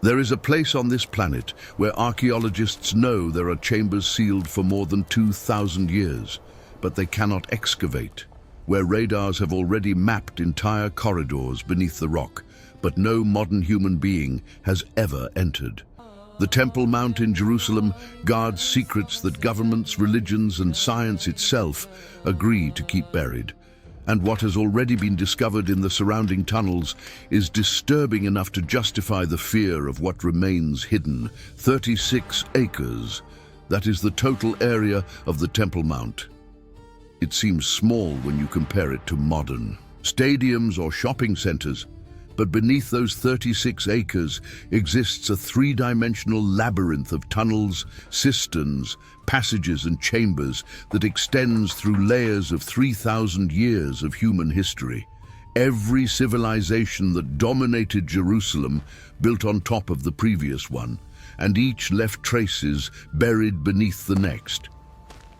There is a place on this planet where archaeologists know there are chambers sealed for more than 2,000 years, but they cannot excavate, where radars have already mapped entire corridors beneath the rock, but no modern human being has ever entered. The Temple Mount in Jerusalem guards secrets that governments, religions, and science itself agree to keep buried. And what has already been discovered in the surrounding tunnels is disturbing enough to justify the fear of what remains hidden. 36 acres. That is the total area of the Temple Mount. It seems small when you compare it to modern stadiums or shopping centers, but beneath those 36 acres exists a three-dimensional labyrinth of tunnels, cisterns, passages and chambers that extends through layers of 3,000 years of human history. Every civilization that dominated Jerusalem built on top of the previous one, and each left traces buried beneath the next.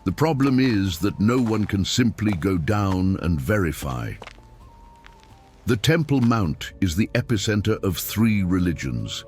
The problem is that no one can simply go down and verify. The Temple Mount is the epicenter of three religions.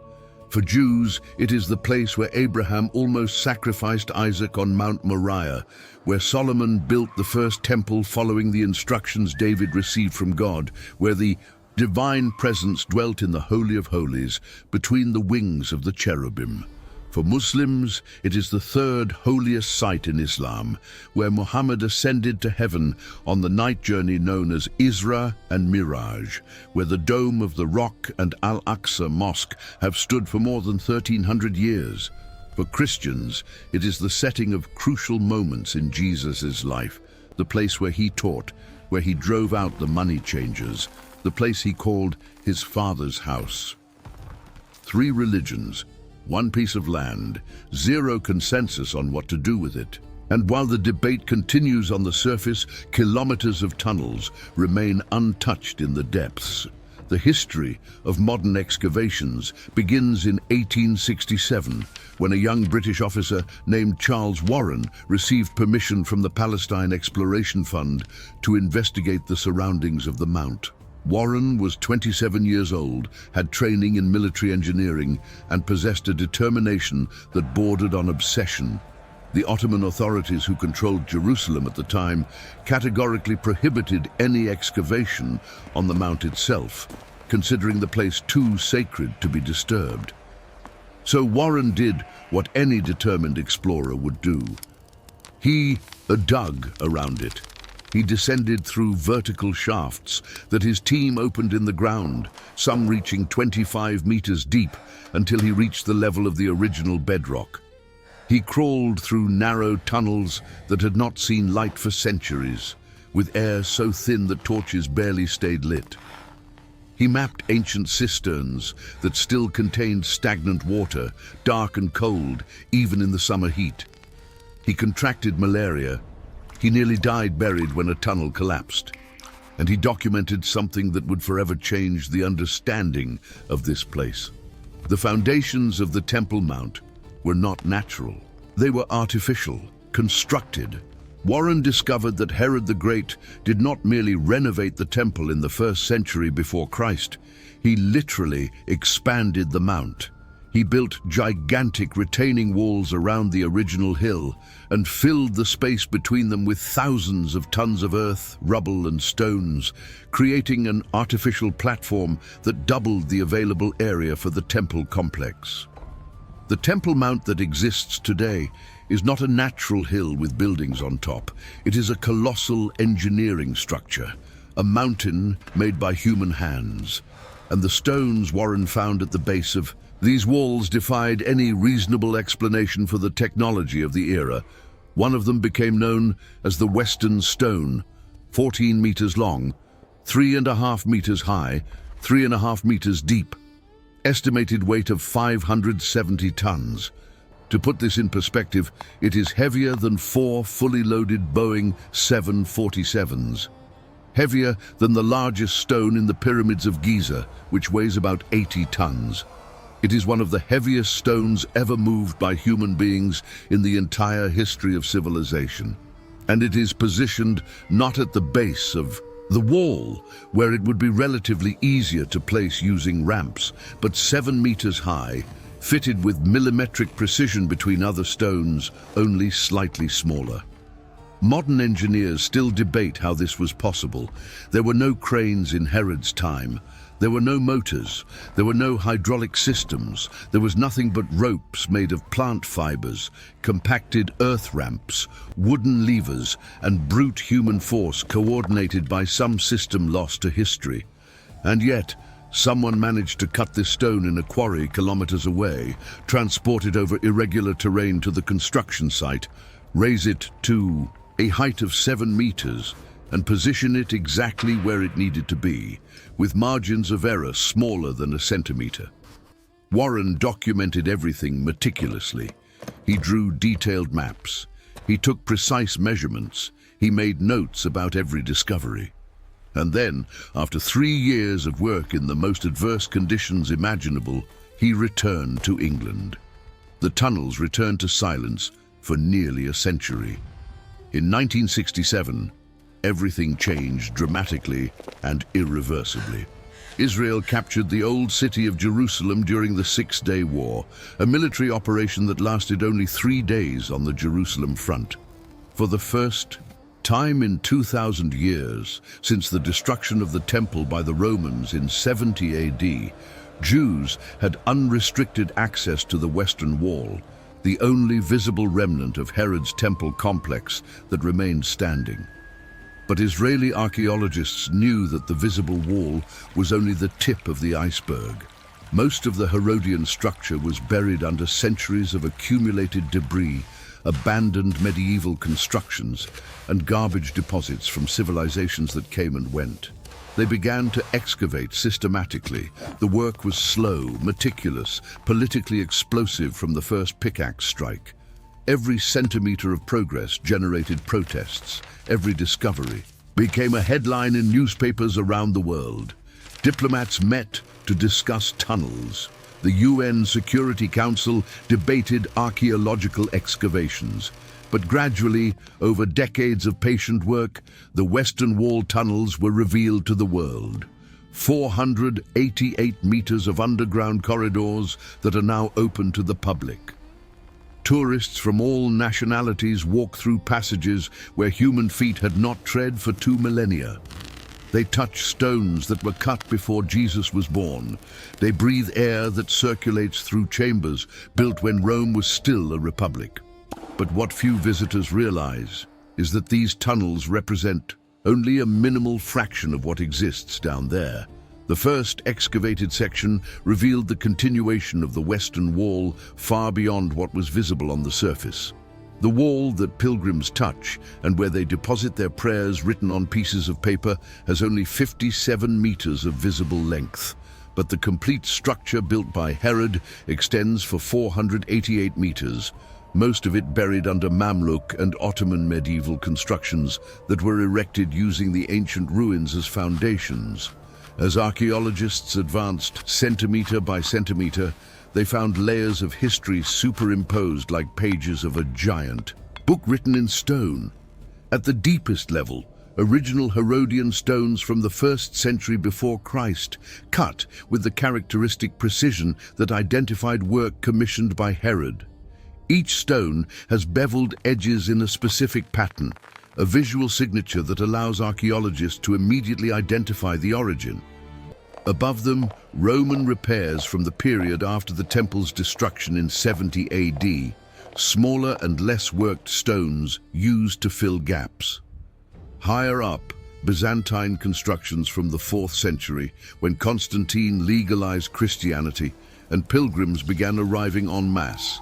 For Jews, it is the place where Abraham almost sacrificed Isaac on Mount Moriah, where Solomon built the first temple following the instructions David received from God, where the divine presence dwelt in the Holy of Holies between the wings of the cherubim. For Muslims, it is the third holiest site in Islam, where Muhammad ascended to heaven on the night journey known as Isra and Miraj, where the dome of the Rock and Al-Aqsa Mosque have stood for more than 1,300 years. For Christians, it is the setting of crucial moments in Jesus' life, the place where he taught, where he drove out the money changers, the place he called his Father's house. Three religions, one piece of land, zero consensus on what to do with it. And while the debate continues on the surface, kilometers of tunnels remain untouched in the depths. The history of modern excavations begins in 1867, when a young British officer named Charles Warren received permission from the Palestine Exploration Fund to investigate the surroundings of the Mount. Warren was 27 years old, had training in military engineering, and possessed a determination that bordered on obsession. The Ottoman authorities who controlled Jerusalem at the time categorically prohibited any excavation on the mount itself, considering the place too sacred to be disturbed. So Warren did what any determined explorer would do. He dug around it. He descended through vertical shafts that his team opened in the ground, some reaching 25 meters deep, until he reached the level of the original bedrock. He crawled through narrow tunnels that had not seen light for centuries, with air so thin that torches barely stayed lit. He mapped ancient cisterns that still contained stagnant water, dark and cold, even in the summer heat. He contracted malaria. He nearly died buried when a tunnel collapsed, and he documented something that would forever change the understanding of this place. The foundations of the Temple Mount were not natural. They were artificial, constructed. Warren discovered that Herod the Great did not merely renovate the temple in the 1st century before Christ. He literally expanded the mount. He built gigantic retaining walls around the original hill and filled the space between them with thousands of tons of earth, rubble, and stones, creating an artificial platform that doubled the available area for the temple complex. The Temple Mount that exists today is not a natural hill with buildings on top. It is a colossal engineering structure, a mountain made by human hands. And the stones Warren found at the base of these walls defied any reasonable explanation for the technology of the era. One of them became known as the Western Stone, 14 meters long, 3.5 meters high, 3.5 meters deep. Estimated weight of 570 tons. To put this in perspective, it is heavier than 4 fully loaded Boeing 747s. Heavier than the largest stone in the pyramids of Giza, which weighs about 80 tons. It is one of the heaviest stones ever moved by human beings in the entire history of civilization. And it is positioned not at the base of The wall, where it would be relatively easier to place using ramps, but 7 meters high, fitted with millimetric precision between other stones, only slightly smaller. Modern engineers still debate how this was possible. There were no cranes in Herod's time. There were no motors. There were no hydraulic systems. There was nothing but ropes made of plant fibers, compacted earth ramps, wooden levers, and brute human force coordinated by some system lost to history. And yet, someone managed to cut this stone in a quarry kilometers away, transport it over irregular terrain to the construction site, raise it to a height of 7 meters, and position it exactly where it needed to be, with margins of error smaller than a centimeter. Goren documented everything meticulously. He drew detailed maps. He took precise measurements. He made notes about every discovery. And then, after 3 years of work in the most adverse conditions imaginable, he returned to England. The tunnels returned to silence for nearly a century. In 1967, everything changed dramatically and irreversibly. Israel captured the old city of Jerusalem during the Six-Day War, a military operation that lasted only 3 days on the Jerusalem front. For the first time in 2,000 years, since the destruction of the temple by the Romans in 70 AD, Jews had unrestricted access to the Western Wall, the only visible remnant of Herod's temple complex that remained standing. But Israeli archaeologists knew that the visible wall was only the tip of the iceberg. Most of the Herodian structure was buried under centuries of accumulated debris, abandoned medieval constructions, and garbage deposits from civilizations that came and went. They began to excavate systematically. The work was slow, meticulous, politically explosive from the first pickaxe strike. Every centimeter of progress generated protests. Every discovery became a headline in newspapers around the world. Diplomats met to discuss tunnels. The UN Security Council debated archaeological excavations. But gradually, over decades of patient work, the Western Wall tunnels were revealed to the world. 488 meters of underground corridors that are now open to the public. Tourists from all nationalities walk through passages where human feet had not tread for 2 millennia. They touch stones that were cut before Jesus was born. They breathe air that circulates through chambers built when Rome was still a republic. But what few visitors realize is that these tunnels represent only a minimal fraction of what exists down there. The first excavated section revealed the continuation of the Western Wall far beyond what was visible on the surface. The wall that pilgrims touch and where they deposit their prayers written on pieces of paper has only 57 meters of visible length. But the complete structure built by Herod extends for 488 meters, most of it buried under Mamluk and Ottoman medieval constructions that were erected using the ancient ruins as foundations. As archaeologists advanced centimeter by centimeter, they found layers of history superimposed like pages of a giant book written in stone. At the deepest level, original Herodian stones from the 1st century before Christ, cut with the characteristic precision that identified work commissioned by Herod. Each stone has beveled edges in a specific pattern, a visual signature that allows archaeologists to immediately identify the origin. Above them, Roman repairs from the period after the temple's destruction in 70 AD, smaller and less worked stones used to fill gaps. Higher up, Byzantine constructions from the 4th century, when Constantine legalized Christianity and pilgrims began arriving en masse.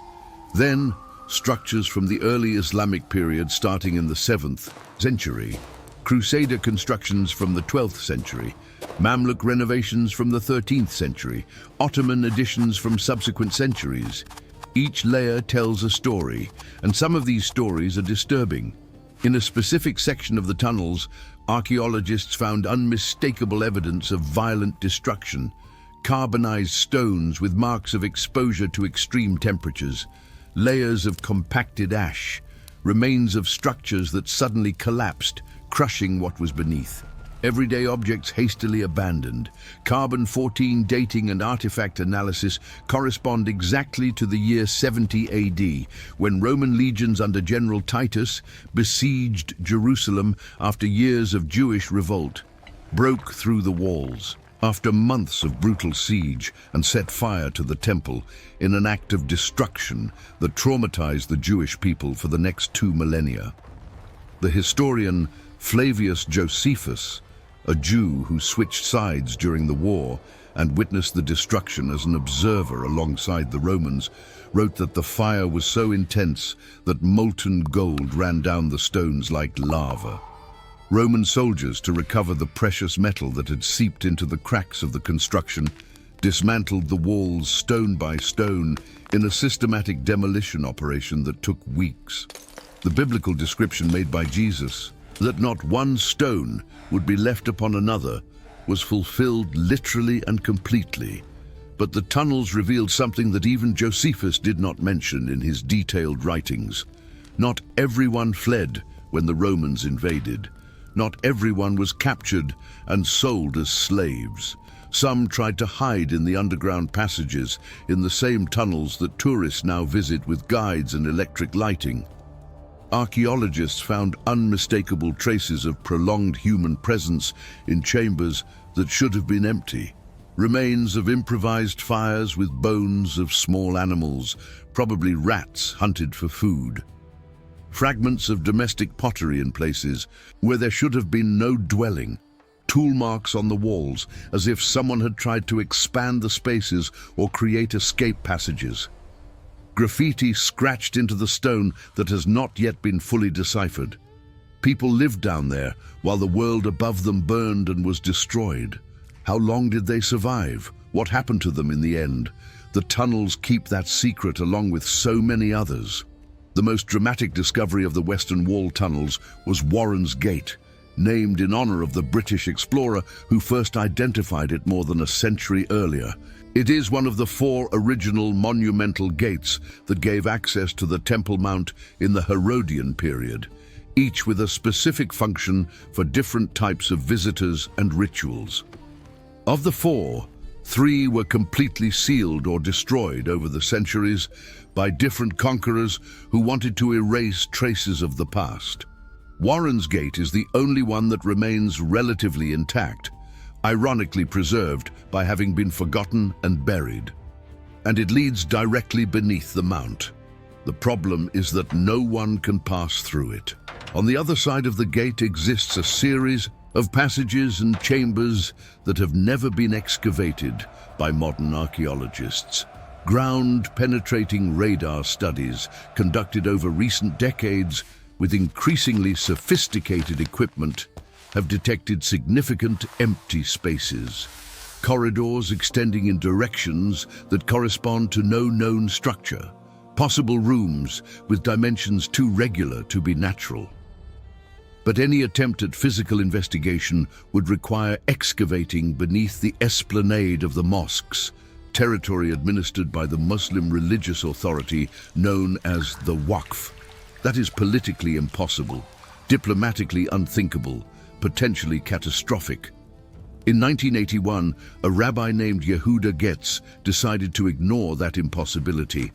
Then, structures from the early Islamic period starting in the 7th century, Crusader constructions from the 12th century, Mamluk renovations from the 13th century, Ottoman additions from subsequent centuries. Each layer tells a story, and some of these stories are disturbing. In a specific section of the tunnels, archaeologists found unmistakable evidence of violent destruction, carbonized stones with marks of exposure to extreme temperatures, layers of compacted ash, remains of structures that suddenly collapsed, crushing what was beneath. Everyday objects hastily abandoned. Carbon-14 dating and artifact analysis correspond exactly to the year 70 AD, when Roman legions under General Titus besieged Jerusalem after years of Jewish revolt, broke through the walls after months of brutal siege, and set fire to the temple in an act of destruction that traumatized the Jewish people for the next 2 millennia. The historian Flavius Josephus, a Jew who switched sides during the war and witnessed the destruction as an observer alongside the Romans, wrote that the fire was so intense that molten gold ran down the stones like lava. Roman soldiers, to recover the precious metal that had seeped into the cracks of the construction, dismantled the walls stone by stone in a systematic demolition operation that took weeks. The biblical description made by Jesus, that not one stone would be left upon another, was fulfilled literally and completely. But the tunnels revealed something that even Josephus did not mention in his detailed writings. Not everyone fled when the Romans invaded. Not everyone was captured and sold as slaves. Some tried to hide in the underground passages, in the same tunnels that tourists now visit with guides and electric lighting. Archaeologists found unmistakable traces of prolonged human presence in chambers that should have been empty. Remains of improvised fires with bones of small animals, probably rats hunted for food. Fragments of domestic pottery in places where there should have been no dwelling. Tool marks on the walls, as if someone had tried to expand the spaces or create escape passages. Graffiti scratched into the stone that has not yet been fully deciphered. People lived down there while the world above them burned and was destroyed. How long did they survive? What happened to them in the end? The tunnels keep that secret along with so many others. The most dramatic discovery of the Western Wall tunnels was Warren's Gate, named in honor of the British explorer who first identified it more than a century earlier. It is one of the 4 original monumental gates that gave access to the Temple Mount in the Herodian period, each with a specific function for different types of visitors and rituals. Of the 4, 3 were completely sealed or destroyed over the centuries by different conquerors who wanted to erase traces of the past. Warren's Gate is the only one that remains relatively intact, ironically preserved by having been forgotten and buried. And it leads directly beneath the mount. The problem is that no one can pass through it. On the other side of the gate exists a series of passages and chambers that have never been excavated by modern archaeologists. Ground-penetrating radar studies conducted over recent decades with increasingly sophisticated equipment have detected significant empty spaces, corridors extending in directions that correspond to no known structure, possible rooms with dimensions too regular to be natural. But any attempt at physical investigation would require excavating beneath the esplanade of the mosques, territory administered by the Muslim religious authority known as the Waqf. That is politically impossible, diplomatically unthinkable, potentially catastrophic. In 1981, a rabbi named Yehuda Getz decided to ignore that impossibility.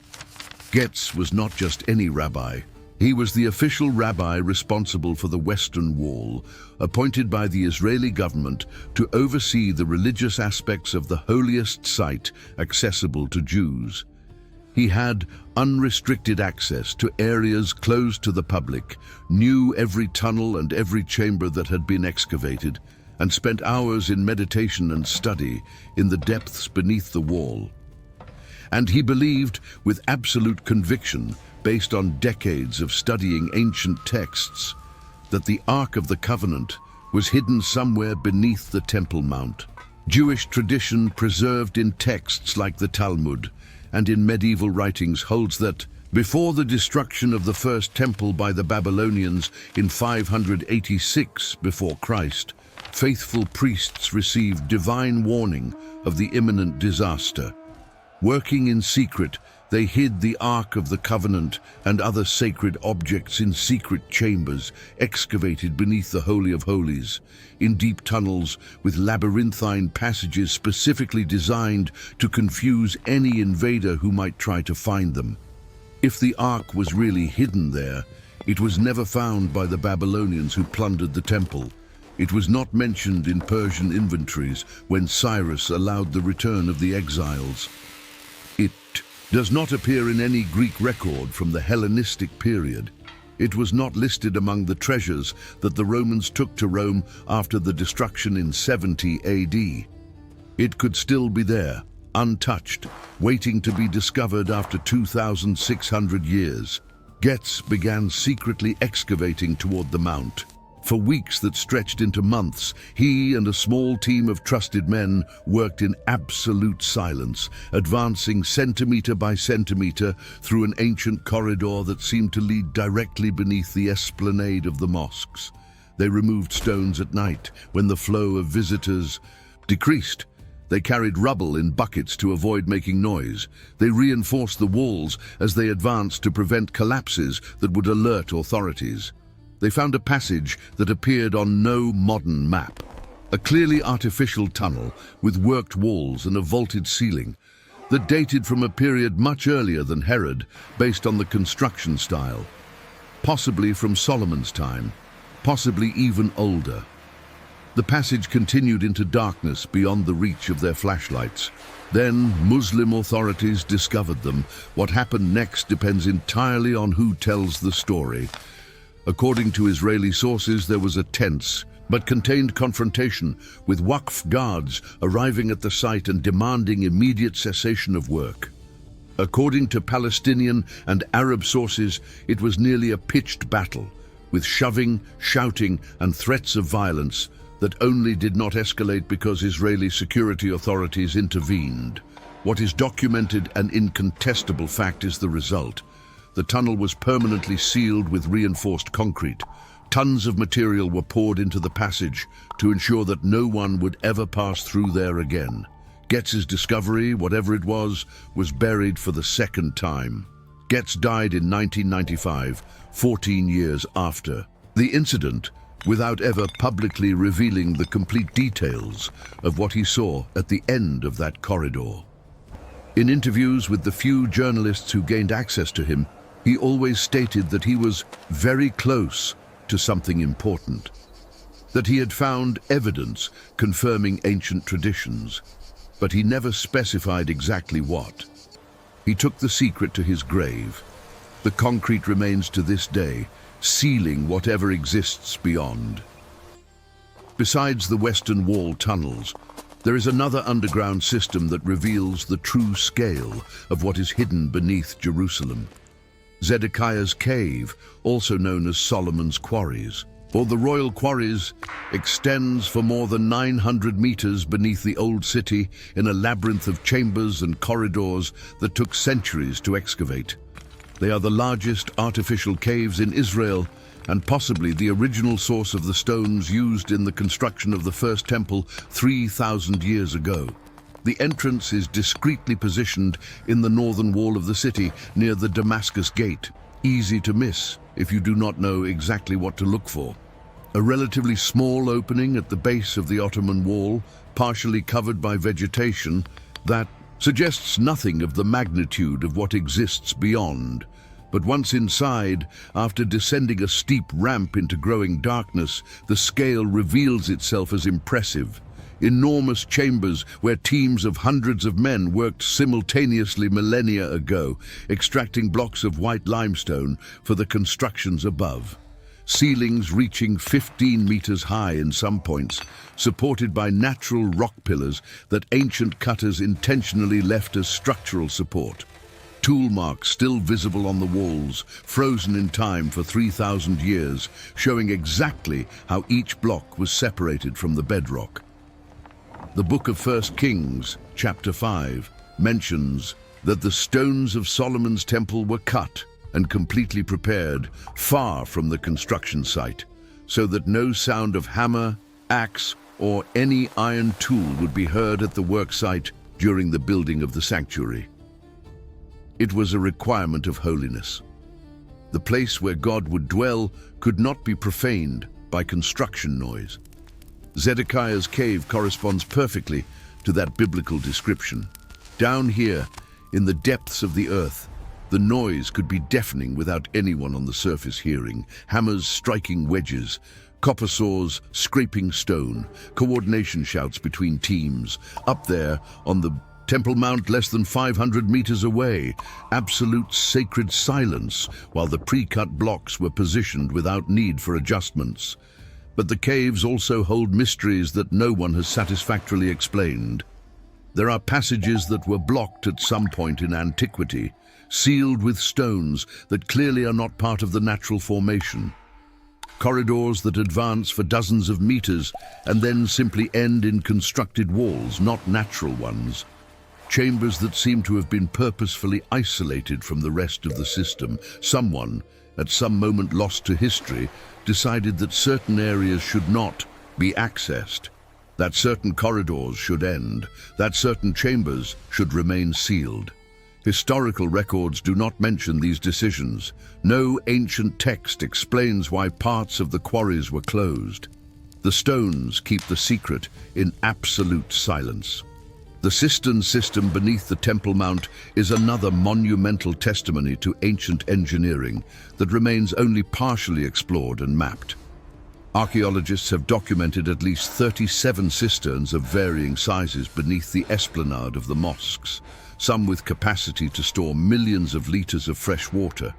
Getz was not just any rabbi. He was the official rabbi responsible for the Western Wall, appointed by the Israeli government to oversee the religious aspects of the holiest site accessible to Jews. He had unrestricted access to areas closed to the public, knew every tunnel and every chamber that had been excavated, and spent hours in meditation and study in the depths beneath the wall. And he believed with absolute conviction, based on decades of studying ancient texts, that the Ark of the Covenant was hidden somewhere beneath the Temple Mount. Jewish tradition preserved in texts like the Talmud and in medieval writings holds that before the destruction of the first temple by the Babylonians in 586 before Christ, faithful priests received divine warning of the imminent disaster. Working in secret, They hid the Ark of the Covenant and other sacred objects in secret chambers excavated beneath the Holy of Holies, in deep tunnels with labyrinthine passages specifically designed to confuse any invader who might try to find them. If the Ark was really hidden there, it was never found by the Babylonians who plundered the temple. It was not mentioned in Persian inventories when Cyrus allowed the return of the exiles. It does not appear in any Greek record from the Hellenistic period. It was not listed among the treasures that the Romans took to Rome after the destruction in 70 AD. It could still be there, untouched, waiting to be discovered after 2,600 years. Getz began secretly excavating toward the mount. For weeks that stretched into months, he and a small team of trusted men worked in absolute silence, advancing centimeter by centimeter through an ancient corridor that seemed to lead directly beneath the esplanade of the mosques. They removed stones at night, when the flow of visitors decreased. They carried rubble in buckets to avoid making noise. They reinforced the walls as they advanced to prevent collapses that would alert authorities. They found a passage that appeared on no modern map. A clearly artificial tunnel with worked walls and a vaulted ceiling that dated from a period much earlier than Herod based on the construction style. Possibly from Solomon's time, possibly even older. The passage continued into darkness beyond the reach of their flashlights. Then Muslim authorities discovered them. What happened next depends entirely on who tells the story. According to Israeli sources, there was a tense but contained confrontation, with Waqf guards arriving at the site and demanding immediate cessation of work. According to Palestinian and Arab sources, it was nearly a pitched battle, with shoving, shouting, and threats of violence that only did not escalate because Israeli security authorities intervened. What is documented and incontestable fact is the result. The tunnel was permanently sealed with reinforced concrete. Tons of material were poured into the passage to ensure that no one would ever pass through there again. Getz's discovery, whatever it was buried for the second time. Getz died in 1995, 14 years after the incident, without ever publicly revealing the complete details of what he saw at the end of that corridor. In interviews with the few journalists who gained access to him, he always stated that he was very close to something important, that he had found evidence confirming ancient traditions, but he never specified exactly what. He took the secret to his grave. The concrete remains to this day, sealing whatever exists beyond. Besides the Western Wall tunnels, there is another underground system that reveals the true scale of what is hidden beneath Jerusalem. Zedekiah's Cave, also known as Solomon's Quarries, or the Royal Quarries, extends for more than 900 meters beneath the Old City in a labyrinth of chambers and corridors that took centuries to excavate. They are the largest artificial caves in Israel and possibly the original source of the stones used in the construction of the first temple 3,000 years ago. The entrance is discreetly positioned in the northern wall of the city near the Damascus Gate, easy to miss if you do not know exactly what to look for. A relatively small opening at the base of the Ottoman wall, partially covered by vegetation, that suggests nothing of the magnitude of what exists beyond. But once inside, after descending a steep ramp into growing darkness, the scale reveals itself as impressive. Enormous chambers where teams of hundreds of men worked simultaneously millennia ago, extracting blocks of white limestone for the constructions above. Ceilings reaching 15 meters high in some points, supported by natural rock pillars that ancient cutters intentionally left as structural support. Tool marks still visible on the walls, frozen in time for 3,000 years, showing exactly how each block was separated from the bedrock. The Book of 1 Kings, chapter 5, mentions that the stones of Solomon's temple were cut and completely prepared far from the construction site, so that no sound of hammer, axe, or any iron tool would be heard at the work site during the building of the sanctuary. It was a requirement of holiness. The place where God would dwell could not be profaned by construction noise. Zedekiah's cave corresponds perfectly to that biblical description. Down here, in the depths of the earth, the noise could be deafening without anyone on the surface hearing. Hammers striking wedges, copper saws scraping stone, coordination shouts between teams. Up there, on the Temple Mount less than 500 meters away, absolute sacred silence while the pre-cut blocks were positioned without need for adjustments. But the caves also hold mysteries that no one has satisfactorily explained. There are passages that were blocked at some point in antiquity, sealed with stones that clearly are not part of the natural formation. Corridors that advance for dozens of meters and then simply end in constructed walls, not natural ones. Chambers that seem to have been purposefully isolated from the rest of the system. Someone, at some moment lost to history, decided that certain areas should not be accessed, that certain corridors should end, that certain chambers should remain sealed. Historical records do not mention these decisions. No ancient text explains why parts of the quarries were closed. The stones keep the secret in absolute silence. The cistern system beneath the Temple Mount is another monumental testimony to ancient engineering that remains only partially explored and mapped. Archaeologists have documented at least 37 cisterns of varying sizes beneath the esplanade of the mosques, some with capacity to store millions of liters of fresh water.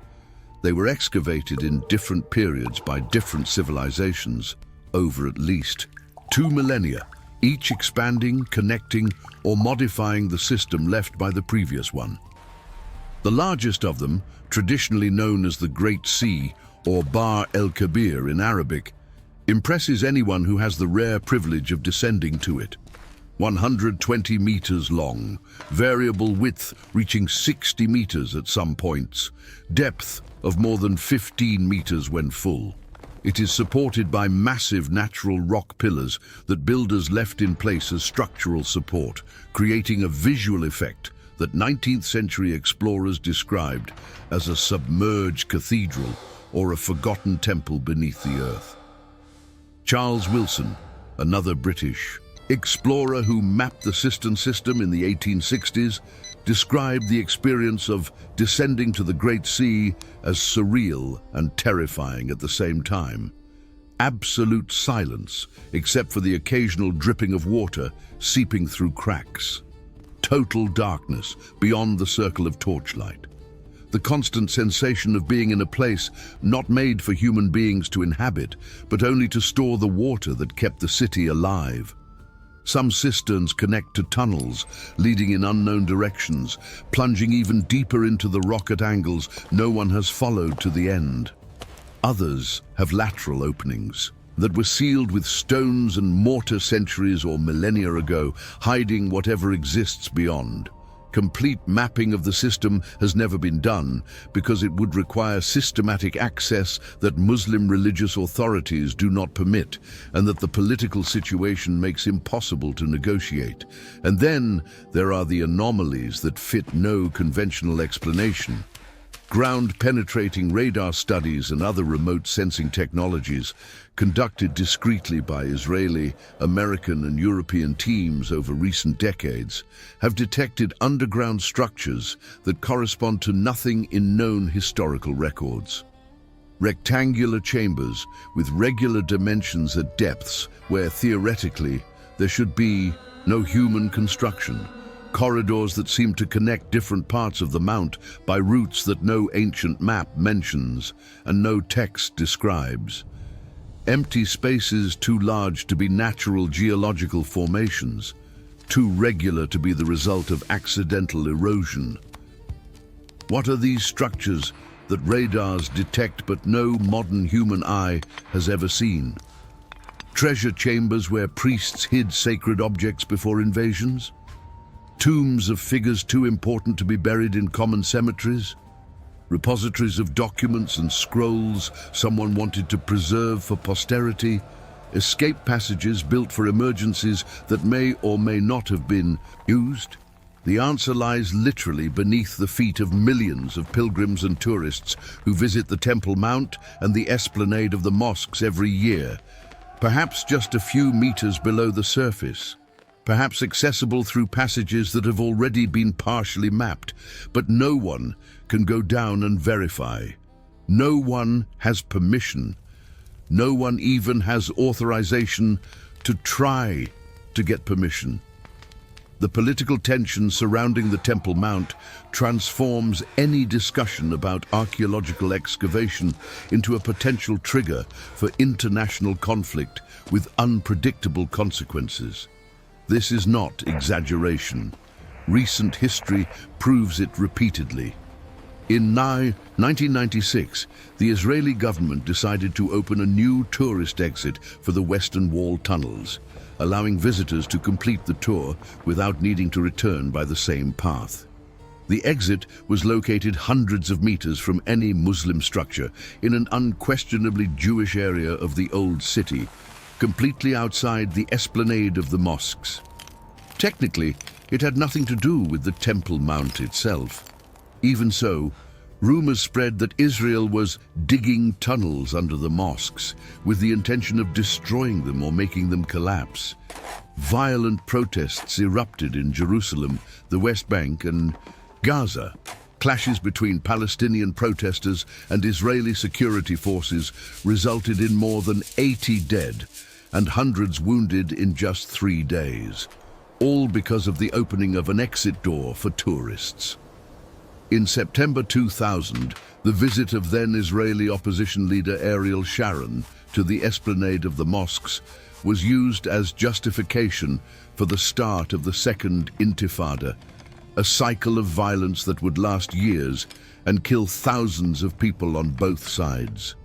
They were excavated in different periods by different civilizations over at least 2 millennia, each expanding, connecting, or modifying the system left by the previous one. The largest of them, traditionally known as the Great Sea or Bahr el-Kabir in Arabic, impresses anyone who has the rare privilege of descending to it. 120 meters long, variable width reaching 60 meters at some points, depth of more than 15 meters when full. It is supported by massive natural rock pillars that builders left in place as structural support, creating a visual effect that 19th century explorers described as a submerged cathedral or a forgotten temple beneath the earth. Charles Wilson, another British explorer who mapped the cistern system in the 1860s, described the experience of descending to the Great Sea as surreal and terrifying at the same time. Absolute silence, except for the occasional dripping of water seeping through cracks. Total darkness beyond the circle of torchlight. The constant sensation of being in a place not made for human beings to inhabit, but only to store the water that kept the city alive. Some cisterns connect to tunnels, leading in unknown directions, plunging even deeper into the rock at angles no one has followed to the end. Others have lateral openings that were sealed with stones and mortar centuries or millennia ago, hiding whatever exists beyond. Complete mapping of the system has never been done because it would require systematic access that Muslim religious authorities do not permit and that the political situation makes impossible to negotiate. And then there are the anomalies that fit no conventional explanation. Ground-penetrating radar studies and other remote sensing technologies conducted discreetly by Israeli, American and European teams over recent decades have detected underground structures that correspond to nothing in known historical records. Rectangular chambers with regular dimensions at depths where theoretically there should be no human construction. Corridors that seem to connect different parts of the mount by routes that no ancient map mentions and no text describes. Empty spaces too large to be natural geological formations, too regular to be the result of accidental erosion. What are these structures that radars detect but no modern human eye has ever seen? Treasure chambers where priests hid sacred objects before invasions? Tombs of figures too important to be buried in common cemeteries? Repositories of documents and scrolls someone wanted to preserve for posterity? Escape passages built for emergencies that may or may not have been used? The answer lies literally beneath the feet of millions of pilgrims and tourists who visit the Temple Mount and the esplanade of the mosques every year, perhaps just a few meters below the surface, perhaps accessible through passages that have already been partially mapped, but no one can go down and verify. No one has permission. No one even has authorization to try to get permission. The political tension surrounding the Temple Mount transforms any discussion about archaeological excavation into a potential trigger for international conflict with unpredictable consequences. This is not exaggeration. Recent history proves it repeatedly. In 1996, the Israeli government decided to open a new tourist exit for the Western Wall tunnels, allowing visitors to complete the tour without needing to return by the same path. The exit was located hundreds of meters from any Muslim structure in an unquestionably Jewish area of the old city, completely outside the esplanade of the mosques. Technically, it had nothing to do with the Temple Mount itself. Even so, rumors spread that Israel was digging tunnels under the mosques with the intention of destroying them or making them collapse. Violent protests erupted in Jerusalem, the West Bank, and Gaza. Clashes between Palestinian protesters and Israeli security forces resulted in more than 80 dead and hundreds wounded in just 3 days, all because of the opening of an exit door for tourists. In September 2000, the visit of then Israeli opposition leader Ariel Sharon to the esplanade of the mosques was used as justification for the start of the Second Intifada, a cycle of violence that would last years and kill thousands of people on both sides.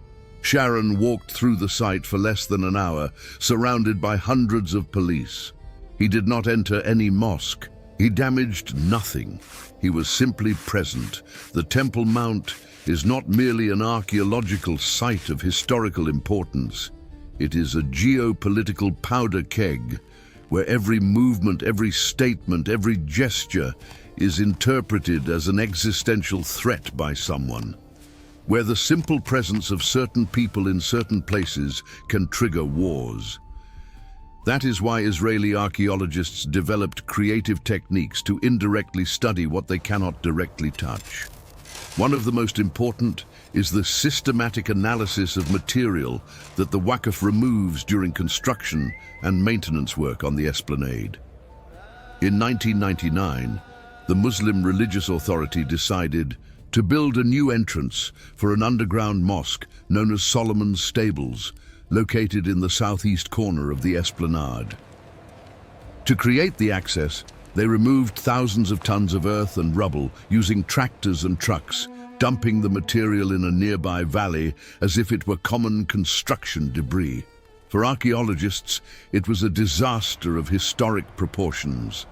Sharon walked through the site for less than an hour, surrounded by hundreds of police. He did not enter any mosque. He damaged nothing. He was simply present. The Temple Mount is not merely an archaeological site of historical importance. It is a geopolitical powder keg where every movement, every statement, every gesture is interpreted as an existential threat by someone, where the simple presence of certain people in certain places can trigger wars. That is why Israeli archaeologists developed creative techniques to indirectly study what they cannot directly touch. One of the most important is the systematic analysis of material that the Waqf removes during construction and maintenance work on the esplanade. In 1999, the Muslim Religious Authority decided to build a new entrance for an underground mosque known as Solomon's Stables, located in the southeast corner of the esplanade. To create the access, they removed thousands of tons of earth and rubble using tractors and trucks, dumping the material in a nearby valley as if it were common construction debris. For archaeologists, it was a disaster of historic proportions.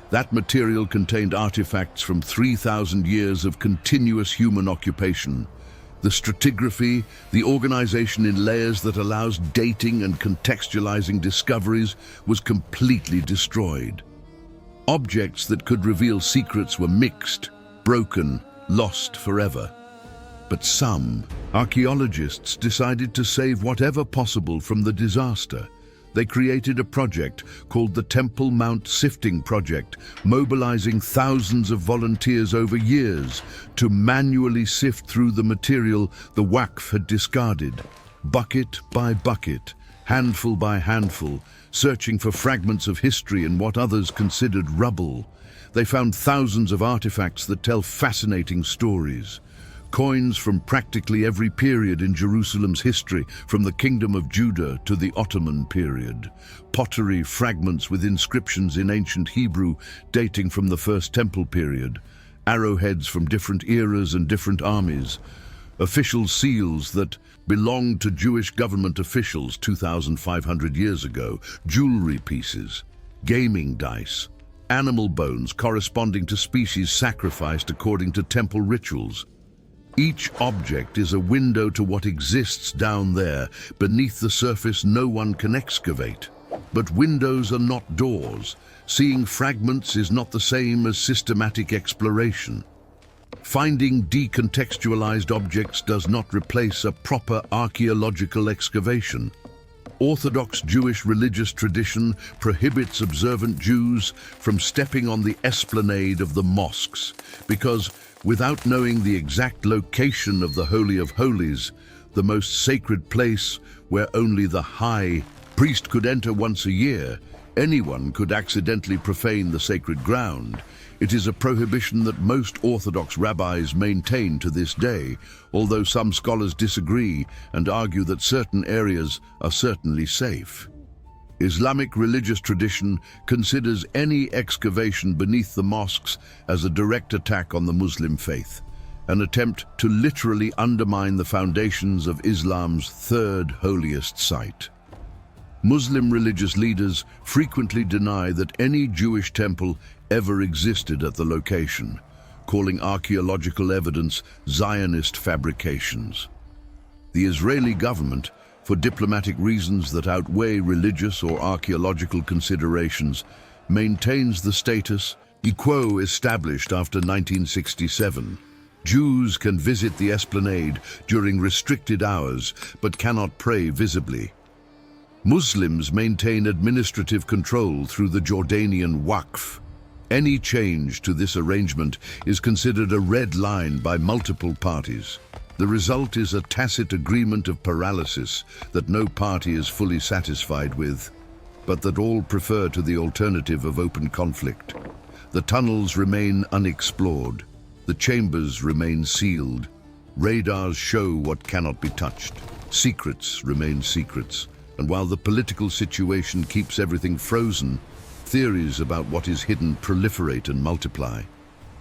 That material contained artifacts from 3,000 years of continuous human occupation. The stratigraphy, the organization in layers that allows dating and contextualizing discoveries, was completely destroyed. Objects that could reveal secrets were mixed, broken, lost forever. But some archaeologists decided to save whatever possible from the disaster. They created a project called the Temple Mount Sifting Project, mobilizing thousands of volunteers over years to manually sift through the material the Waqf had discarded, bucket by bucket, handful by handful, searching for fragments of history and what others considered rubble. They found thousands of artifacts that tell fascinating stories. Coins from practically every period in Jerusalem's history, from the Kingdom of Judah to the Ottoman period. Pottery fragments with inscriptions in ancient Hebrew dating from the First Temple period. Arrowheads from different eras and different armies. Official seals that belonged to Jewish government officials 2,500 years ago. Jewelry pieces. Gaming dice. Animal bones corresponding to species sacrificed according to temple rituals. Each object is a window to what exists down there, beneath the surface no one can excavate. But windows are not doors. Seeing fragments is not the same as systematic exploration. Finding decontextualized objects does not replace a proper archaeological excavation. Orthodox Jewish religious tradition prohibits observant Jews from stepping on the esplanade of the mosques because, without knowing the exact location of the Holy of Holies, the most sacred place where only the high priest could enter once a year, anyone could accidentally profane the sacred ground. It is a prohibition that most Orthodox rabbis maintain to this day, although some scholars disagree and argue that certain areas are certainly safe. Islamic religious tradition considers any excavation beneath the mosques as a direct attack on the Muslim faith, an attempt to literally undermine the foundations of Islam's third holiest site. Muslim religious leaders frequently deny that any Jewish temple ever existed at the location, calling archaeological evidence Zionist fabrications. The Israeli government, for diplomatic reasons that outweigh religious or archaeological considerations, maintains the status quo established after 1967. Jews can visit the esplanade during restricted hours but cannot pray visibly. Muslims maintain administrative control through the Jordanian Waqf. Any change to this arrangement is considered a red line by multiple parties. The result is a tacit agreement of paralysis that no party is fully satisfied with, but that all prefer to the alternative of open conflict. The tunnels remain unexplored. The chambers remain sealed. Radars show what cannot be touched. Secrets remain secrets. And while the political situation keeps everything frozen, theories about what is hidden proliferate and multiply.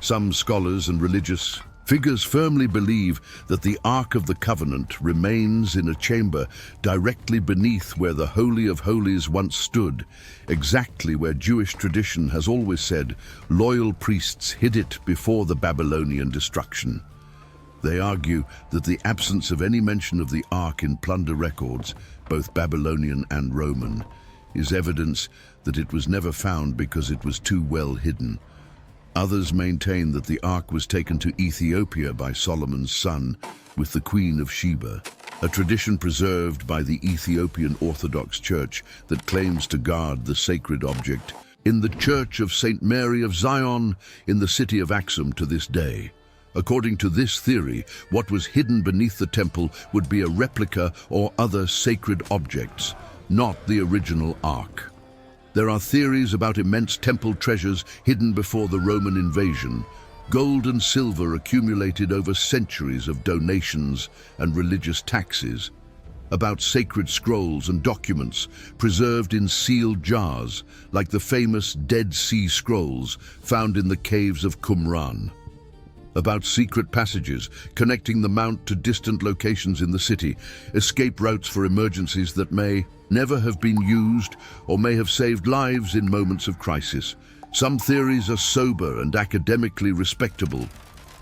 Some scholars and religious figures firmly believe that the Ark of the Covenant remains in a chamber directly beneath where the Holy of Holies once stood, exactly where Jewish tradition has always said loyal priests hid it before the Babylonian destruction. They argue that the absence of any mention of the Ark in plunder records, both Babylonian and Roman, is evidence that it was never found because it was too well hidden. Others maintain that the Ark was taken to Ethiopia by Solomon's son with the Queen of Sheba, a tradition preserved by the Ethiopian Orthodox Church that claims to guard the sacred object in the Church of St. Mary of Zion in the city of Axum to this day. According to this theory, what was hidden beneath the temple would be a replica or other sacred objects, not the original Ark. There are theories about immense temple treasures hidden before the Roman invasion, gold and silver accumulated over centuries of donations and religious taxes, about sacred scrolls and documents preserved in sealed jars, like the famous Dead Sea Scrolls found in the caves of Qumran, about secret passages connecting the mount to distant locations in the city, escape routes for emergencies that may never have been used or may have saved lives in moments of crisis. Some theories are sober and academically respectable.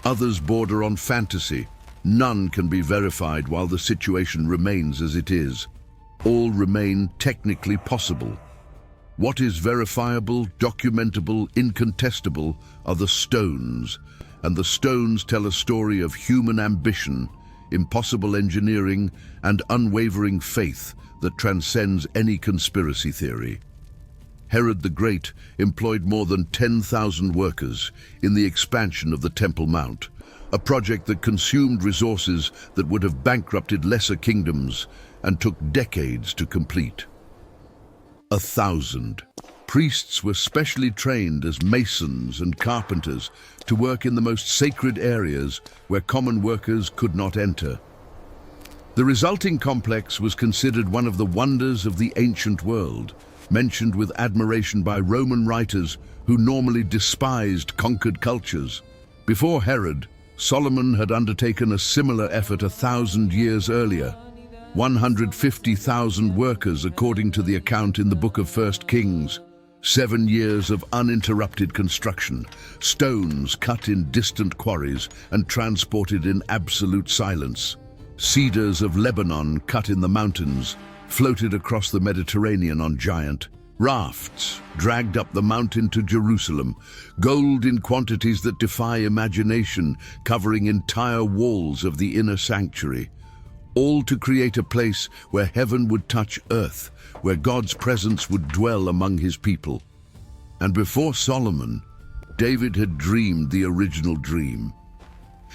Others border on fantasy. None can be verified while the situation remains as it is. All remain technically possible. What is verifiable, documentable, incontestable are the stones, and the stones tell a story of human ambition, impossible engineering, and unwavering faith that transcends any conspiracy theory. Herod the Great employed more than 10,000 workers in the expansion of the Temple Mount, a project that consumed resources that would have bankrupted lesser kingdoms and took decades to complete. 1,000. Priests were specially trained as masons and carpenters to work in the most sacred areas where common workers could not enter. The resulting complex was considered one of the wonders of the ancient world, mentioned with admiration by Roman writers who normally despised conquered cultures. Before Herod, Solomon had undertaken a similar effort 1,000 years earlier. 150,000 workers, according to the account in the Book of 1 Kings. 7 years of uninterrupted construction, stones cut in distant quarries and transported in absolute silence, cedars of Lebanon cut in the mountains, floated across the Mediterranean on giant rafts, dragged up the mountain to Jerusalem, gold in quantities that defy imagination, covering entire walls of the inner sanctuary, all to create a place where heaven would touch earth, where God's presence would dwell among his people. And before Solomon, David had dreamed the original dream.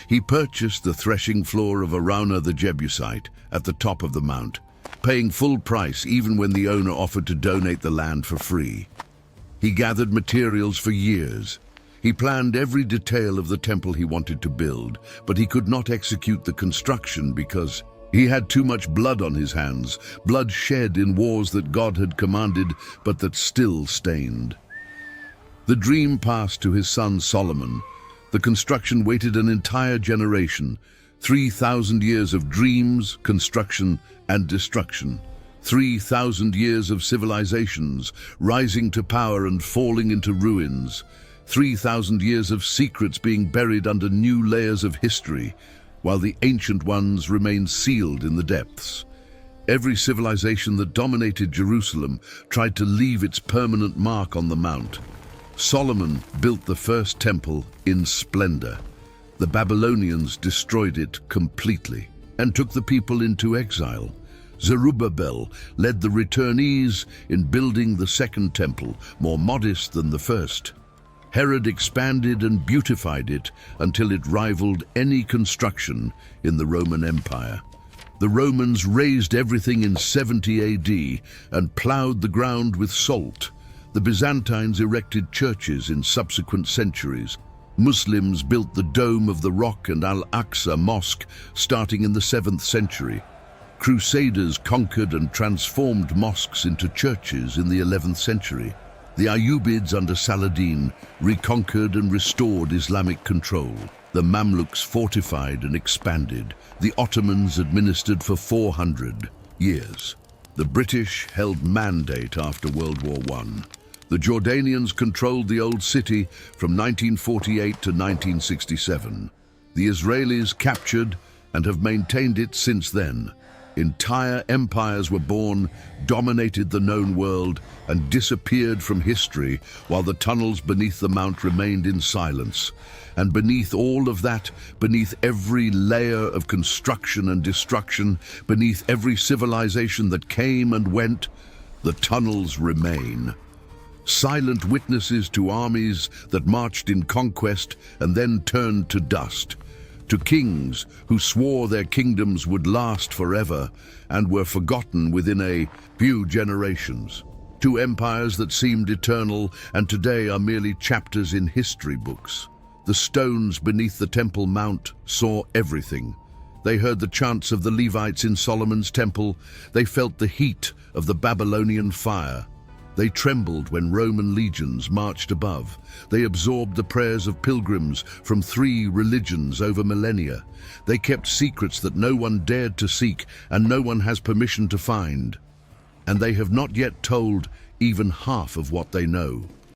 He purchased the threshing floor of Araunah the Jebusite at the top of the mount, paying full price even when the owner offered to donate the land for free. He gathered materials for years. He planned every detail of the temple he wanted to build, but he could not execute the construction because he had too much blood on his hands, blood shed in wars that God had commanded, but that still stained. The dream passed to his son Solomon. The construction waited an entire generation, 3,000 years of dreams, construction, and destruction. 3,000 years of civilizations, rising to power and falling into ruins. 3,000 years of secrets being buried under new layers of history, while the ancient ones remained sealed in the depths. Every civilization that dominated Jerusalem tried to leave its permanent mark on the mount. Solomon built the first temple in splendor. The Babylonians destroyed it completely and took the people into exile. Zerubbabel led the returnees in building the second temple, more modest than the first. Herod expanded and beautified it until it rivaled any construction in the Roman Empire. The Romans razed everything in 70 AD and plowed the ground with salt. The Byzantines erected churches in subsequent centuries. Muslims built the Dome of the Rock and Al-Aqsa Mosque starting in the 7th century. Crusaders conquered and transformed mosques into churches in the 11th century. The Ayyubids under Saladin reconquered and restored Islamic control. The Mamluks fortified and expanded. The Ottomans administered for 400 years. The British held Mandate after World War I. The Jordanians controlled the Old City from 1948 to 1967. The Israelis captured and have maintained it since then. Entire empires were born, dominated the known world, and disappeared from history, while the tunnels beneath the mount remained in silence. And beneath all of that, beneath every layer of construction and destruction, beneath every civilization that came and went, the tunnels remain. Silent witnesses to armies that marched in conquest and then turned to dust. To kings who swore their kingdoms would last forever and were forgotten within a few generations. To empires that seemed eternal and today are merely chapters in history books. The stones beneath the Temple Mount saw everything. They heard the chants of the Levites in Solomon's temple. They felt the heat of the Babylonian fire. They trembled when Roman legions marched above. They absorbed the prayers of pilgrims from 3 religions over millennia. They kept secrets that no one dared to seek and no one has permission to find. And they have not yet told even half of what they know.